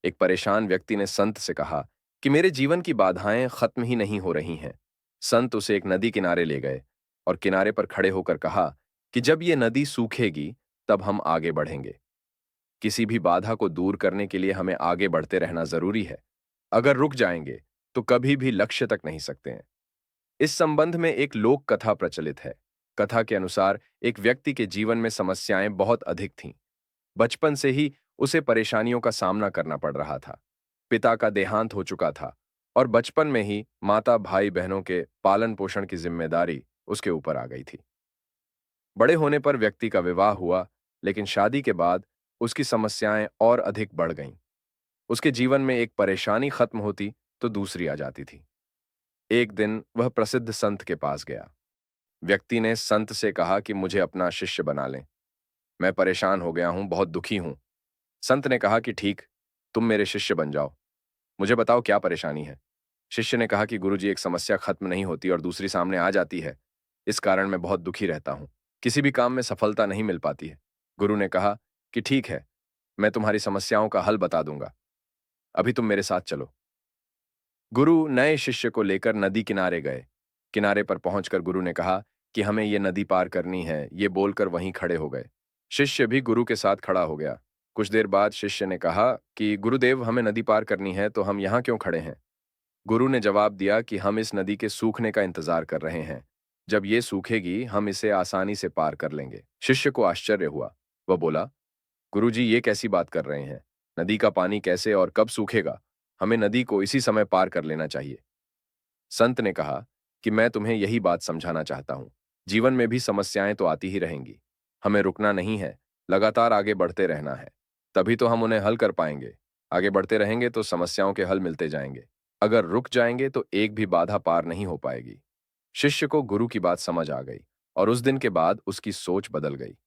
एक परेशान व्यक्ति ने संत से कहा कि मेरे जीवन की बाधाएं खत्म ही नहीं हो रही हैं। संत उसे एक नदी किनारे ले गए और किनारे पर खड़े होकर कहा कि जब ये नदी सूखेगी तब हम आगे बढ़ेंगे। किसी भी बाधा को दूर करने के लिए हमें आगे बढ़ते रहना जरूरी है। अगर रुक जाएंगे तो कभी भी लक्ष्य तक नहीं सकते हैं। इस संबंध में एक लोक कथा प्रचलित है। कथा के अनुसार एक व्यक्ति के जीवन में समस्याएं बहुत अधिक थीं। बचपन से ही उसे परेशानियों का सामना करना पड़ रहा था। पिता का देहांत हो चुका था और बचपन में ही माता भाई बहनों के पालन पोषण की जिम्मेदारी उसके ऊपर आ गई थी। बड़े होने पर व्यक्ति का विवाह हुआ, लेकिन शादी के बाद उसकी समस्याएं और अधिक बढ़ गईं। उसके जीवन में एक परेशानी खत्म होती तो दूसरी आ जाती थी। एक दिन वह प्रसिद्ध संत के पास गया। व्यक्ति ने संत से कहा कि मुझे अपना शिष्य बना लें। मैं परेशान हो गया हूं, बहुत दुखी हूं। संत ने कहा कि ठीक, तुम मेरे शिष्य बन जाओ। मुझे बताओ क्या परेशानी है। शिष्य ने कहा कि गुरुजी, एक समस्या खत्म नहीं होती और दूसरी सामने आ जाती है। इस कारण मैं बहुत दुखी रहता हूं। किसी भी काम में सफलता नहीं मिल पाती है। गुरु ने कहा कि ठीक है, मैं तुम्हारी समस्याओं का हल बता दूंगा। अभी तुम मेरे साथ चलो। गुरु नए शिष्य को लेकर नदी किनारे गए। किनारे पर पहुंचकर गुरु ने कहा कि हमें ये नदी पार करनी है। ये बोलकर वहीं खड़े हो गए। शिष्य भी गुरु के साथ खड़ा हो गया। कुछ देर बाद शिष्य ने कहा कि गुरुदेव, हमें नदी पार करनी है तो हम यहाँ क्यों खड़े हैं। गुरु ने जवाब दिया कि हम इस नदी के सूखने का इंतजार कर रहे हैं। जब ये सूखेगी हम इसे आसानी से पार कर लेंगे। शिष्य को आश्चर्य हुआ। वह बोला, गुरुजी, ये कैसी बात कर रहे हैं। नदी का पानी कैसे और कब सूखेगा। हमें नदी को इसी समय पार कर लेना चाहिए। संत ने कहा कि मैं तुम्हें यही बात समझाना चाहता हूं। जीवन में भी समस्याएं तो आती ही रहेंगी। हमें रुकना नहीं है, लगातार आगे बढ़ते रहना है। तभी तो हम उन्हें हल कर पाएंगे। आगे बढ़ते रहेंगे तो समस्याओं के हल मिलते जाएंगे। अगर रुक जाएंगे तो एक भी बाधा पार नहीं हो पाएगी। शिष्य को गुरु की बात समझ आ गई और उस दिन के बाद उसकी सोच बदल गई।